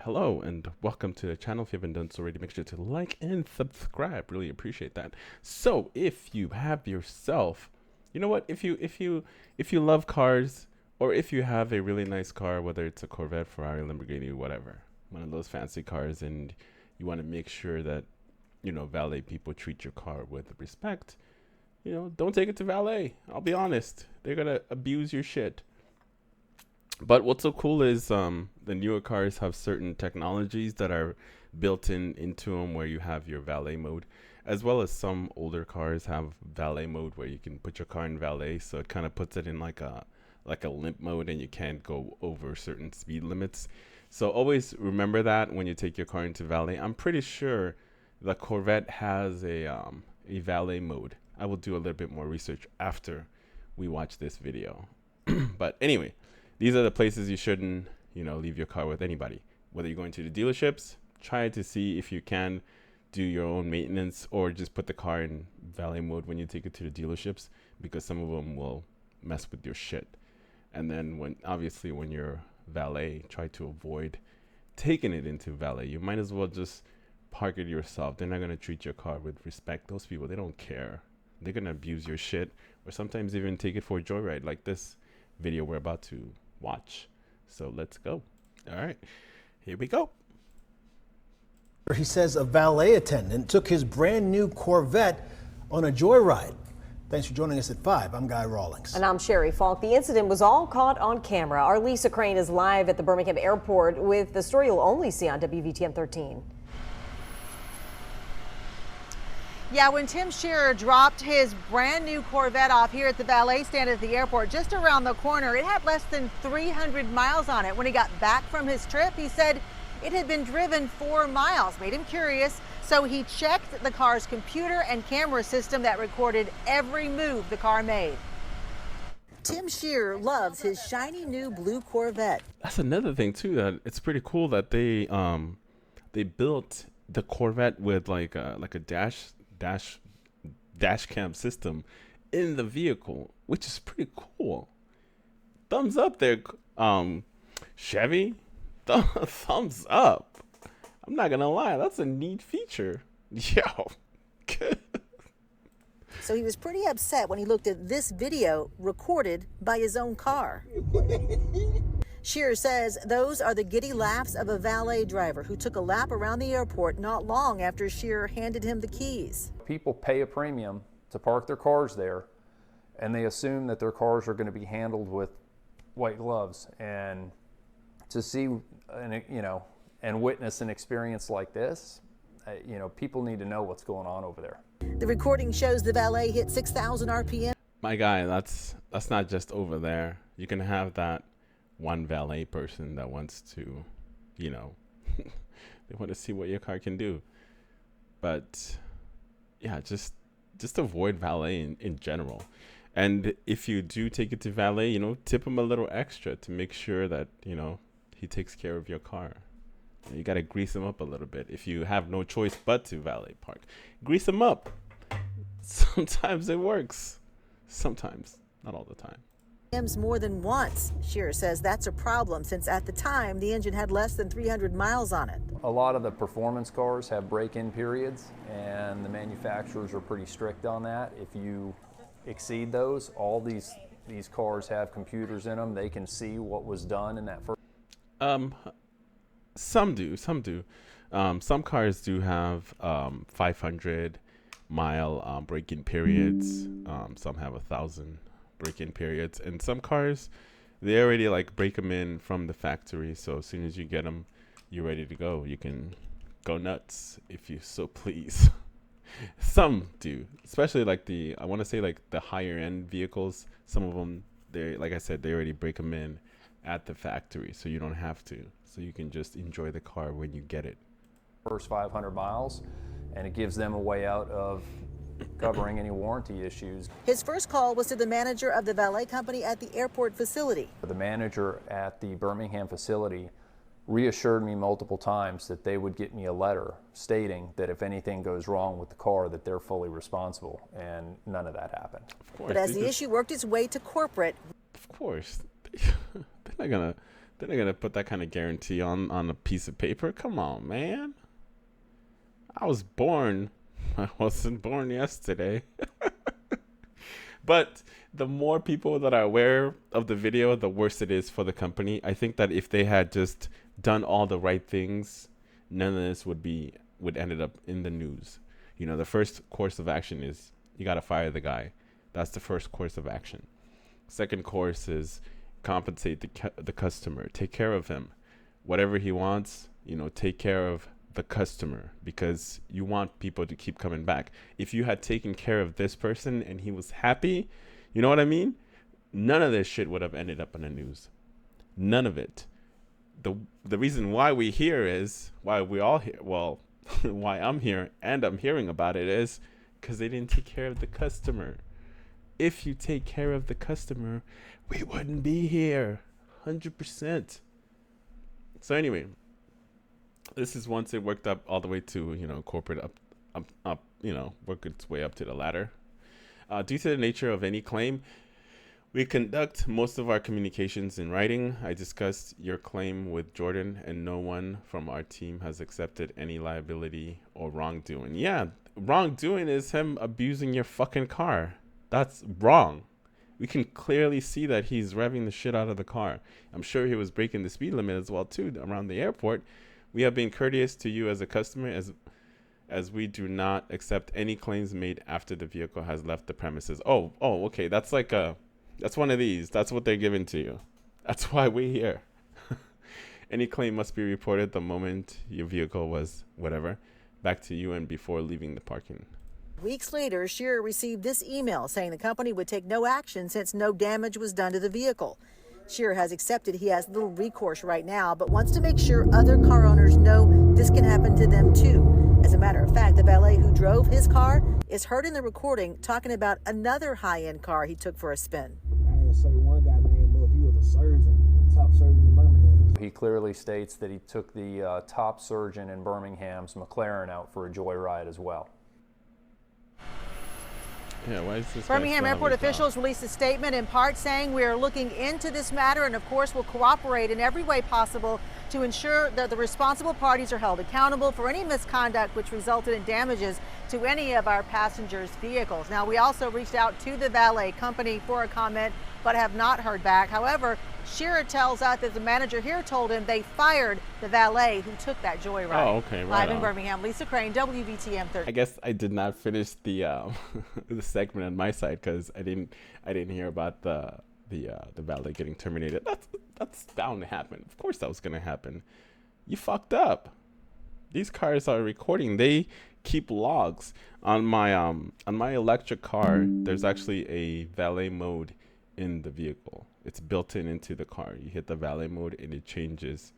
Hello and welcome to the channel. If you haven't done so already, make sure to like and subscribe. Really appreciate that. So if you have yourself, you know what, if you love cars, or if you have a really nice car, whether it's a Corvette, Ferrari, Lamborghini, whatever, one of those fancy cars, and you want to make sure that valet people treat your car with respect, don't take it to valet. I'll be honest, they're gonna abuse your shit. But what's so cool is the newer cars have certain technologies that are built into them, where you have your valet mode, as well as some older cars have valet mode where you can put your car in valet, so it kind of puts it in like a limp mode, and you can't go over certain speed limits. So always remember that when you take your car into valet. I'm pretty sure the Corvette has a valet mode. I will do a little bit more research after we watch this video. But anyway, these are the places you shouldn't, leave your car with anybody. Whether you're going to the dealerships, try to see if you can do your own maintenance, or just put the car in valet mode when you take it to the dealerships, because some of them will mess with your shit. And then when you're valet, try to avoid taking it into valet. You might as well just park it yourself. They're not going to treat your car with respect. Those people, they don't care. They're going to abuse your shit, or sometimes even take it for a joyride, like this video we're about to watch. So let's go. All right, here we go. He says a valet attendant took his brand new Corvette on a joyride. Thanks for joining us at 5. I'm Guy Rawlings. And I'm Sherry Falk. The incident was all caught on camera. Our Lisa Crane is live at the Birmingham airport with the story you'll only see on WVTM 13. Yeah, when Tim Shearer dropped his brand new Corvette off here at the valet stand at the airport, just around the corner, it had less than 300 miles on it. When he got back from his trip, he said it had been driven 4 miles. Made him curious, so he checked the car's computer and camera system that recorded every move the car made. Tim Shearer loves his shiny new blue Corvette. That's another thing too, that it's pretty cool that they built the Corvette with like a Dashcam system in the vehicle, which is pretty cool. Thumbs up there, Chevy. Thumbs up. I'm not gonna lie, that's a neat feature. Yo. So he was pretty upset when he looked at this video recorded by his own car. Shearer says those are the giddy laughs of a valet driver who took a lap around the airport not long after Shearer handed him the keys. People pay a premium to park their cars there, and they assume that their cars are going to be handled with white gloves. And to see, and witness an experience like this, people need to know what's going on over there. The recording shows the valet hit 6,000 RPM. My guy, that's not just over there. You can have that one valet person that wants to, they want to see what your car can do. But yeah, just avoid valet in general. And if you do take it to valet, tip him a little extra to make sure that, he takes care of your car. You got to grease him up a little bit. If you have no choice but to valet park, grease him up. Sometimes it works. Sometimes, not all the time. More than once. Shearer says that's a problem since at the time the engine had less than 300 miles on it. A lot of the performance cars have break-in periods, and the manufacturers are pretty strict on that. If you exceed those, all these cars have computers in them. They can see what was done in that first. Some do. Some cars do have 500-mile break-in periods. Some have 1,000 break-in periods, and some cars, they already break them in from the factory. So as soon as you get them, you're ready to go. You can go nuts if you so please. Some do, especially I want to say the higher end vehicles. Some of them, they, like I said, they already break them in at the factory, so you don't have to. So you can just enjoy the car when you get it. First 500 miles, and it gives them a way out of covering any warranty issues. His first call was to the manager of the valet company at the airport facility. The manager at the Birmingham facility reassured me multiple times that they would get me a letter stating that if anything goes wrong with the car, that they're fully responsible, and none of that happened. But as the issue worked its way to corporate, of course, they're They're not gonna put that kind of guarantee on a piece of paper. Come on, man. I was born. I wasn't born yesterday. But the more people that are aware of the video, the worse it is for the company. I think that if they had just done all the right things, none of this would ended up in the news. You know, the first course of action is you got to fire the guy. That's the first course of action. Second course is compensate the customer. Take care of him. Whatever he wants, you know, take care of the customer, because you want people to keep coming back. If you had taken care of this person and he was happy, you know what I mean? None of this shit would have ended up in the news. None of it. The reason why we here is, why we all here, well, why I'm here and I'm hearing about it is because they didn't take care of the customer. If you take care of the customer, we wouldn't be here. 100%. So anyway, this is once it worked up all the way to, you know, corporate up, you know, work its way up to the ladder. Due to the nature of any claim, we conduct most of our communications in writing. I discussed your claim with Jordan, and no one from our team has accepted any liability or wrongdoing. Yeah, wrongdoing is him abusing your fucking car. That's wrong. We can clearly see that he's revving the shit out of the car. I'm sure he was breaking the speed limit as well too around the airport. We have been courteous to you as a customer, as we do not accept any claims made after the vehicle has left the premises. Oh, okay. That's one of these. That's what they're giving to you. That's why we're here. Any claim must be reported the moment your vehicle was whatever back to you and before leaving the parking. Weeks later, Shearer received this email saying the company would take no action since no damage was done to the vehicle. Shearer has accepted he has little recourse right now, but wants to make sure other car owners know this can happen to them too. As a matter of fact, the valet who drove his car is heard in the recording talking about another high-end car he took for a spin. I didn't say one guy named, look, he was a surgeon, top surgeon in Birmingham. He clearly states that he took the top surgeon in Birmingham's McLaren out for a joyride as well. Yeah, why is this Birmingham Airport officials released a statement in part saying we are looking into this matter and of course will cooperate in every way possible to ensure that the responsible parties are held accountable for any misconduct which resulted in damages to any of our passengers' vehicles. Now, we also reached out to the valet company for a comment but have not heard back. However, Shearer tells us that the manager here told him they fired the valet who took that joyride. Oh, okay, right. Live in Birmingham, Lisa Crane, WVTM 30. I guess I did not finish the the segment on my side because I didn't hear about the valet getting terminated. That's bound to happen. Of course, that was gonna happen. You fucked up. These cars are recording. They keep logs on my electric car. There's actually a valet mode in the vehicle. It's built into the car. You hit the valet mode and it changes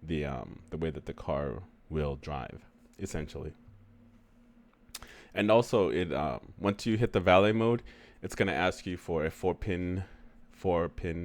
the way that the car will drive, essentially. And also, it once you hit the valet mode, it's gonna ask you for a four pin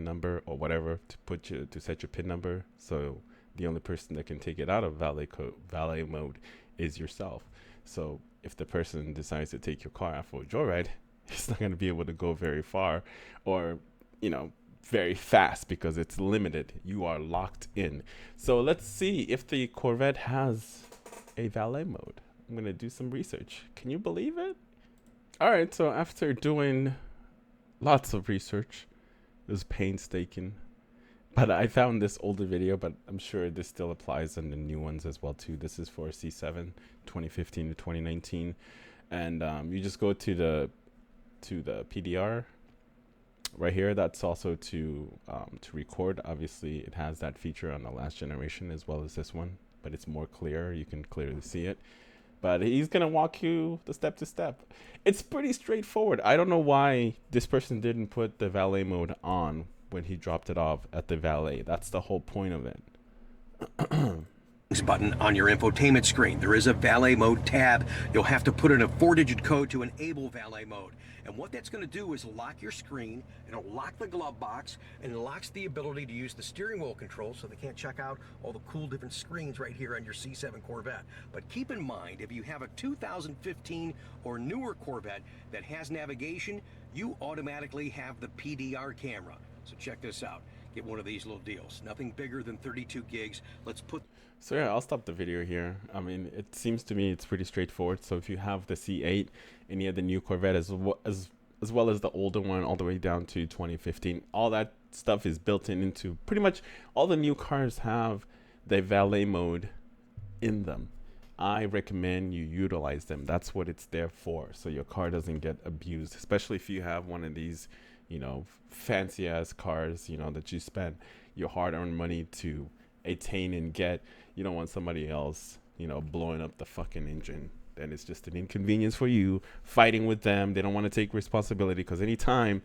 number or whatever to set your pin number. So the only person that can take it out of valet mode is yourself. So if the person decides to take your car out for a joyride, it's not gonna be able to go very far, or very fast, because it's limited. You are locked in. So let's see if the Corvette has a valet mode. I'm gonna do some research. Can you believe it? All right, so after doing lots of research, it was painstaking, but I found this older video, but I'm sure this still applies on the new ones as well too. This is for C7 2015 to 2019, and you just go to the PDR right here. That's also to record. Obviously, it has that feature on the last generation as well as this one, but it's more clear. You can clearly see it. But he's gonna walk you the step to step. It's pretty straightforward. I don't know why this person didn't put the valet mode on when he dropped it off at the valet. That's the whole point of it. Button on your infotainment screen. There is a valet mode tab. You'll have to put in a 4-digit code to enable valet mode. And what that's going to do is lock your screen, it'll lock the glove box, and it locks the ability to use the steering wheel control so they can't check out all the cool different screens right here on your C7 Corvette. But keep in mind, if you have a 2015 or newer Corvette that has navigation, you automatically have the PDR camera. So check this out. get one of these little deals. Nothing bigger than 32 gigs. Let's put. So yeah, I'll stop the video here. I mean, it seems to me it's pretty straightforward. So if you have the C8 and you have the new Corvette as well as the older one all the way down to 2015, all that stuff is built into pretty much all the new cars have the valet mode in them. I recommend you utilize them. That's what it's there for. So your car doesn't get abused, especially if you have one of these, you know, fancy ass cars, you know, that you spend your hard earned money to attain and get. You don't want somebody else, you know, blowing up the fucking engine. Then it's just an inconvenience for you, fighting with them. They don't want to take responsibility because anytime,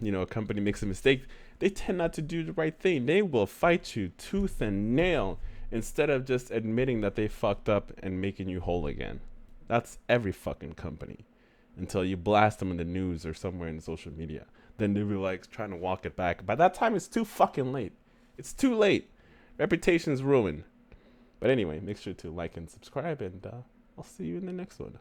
you know, a company makes a mistake, they tend not to do the right thing. They will fight you tooth and nail instead of just admitting that they fucked up and making you whole again. That's every fucking company until you blast them in the news or somewhere in social media. Then they'll be like trying to walk it back. By that time, it's too fucking late. It's too late. Reputation's ruined. But anyway, make sure to like and subscribe, and I'll see you in the next one.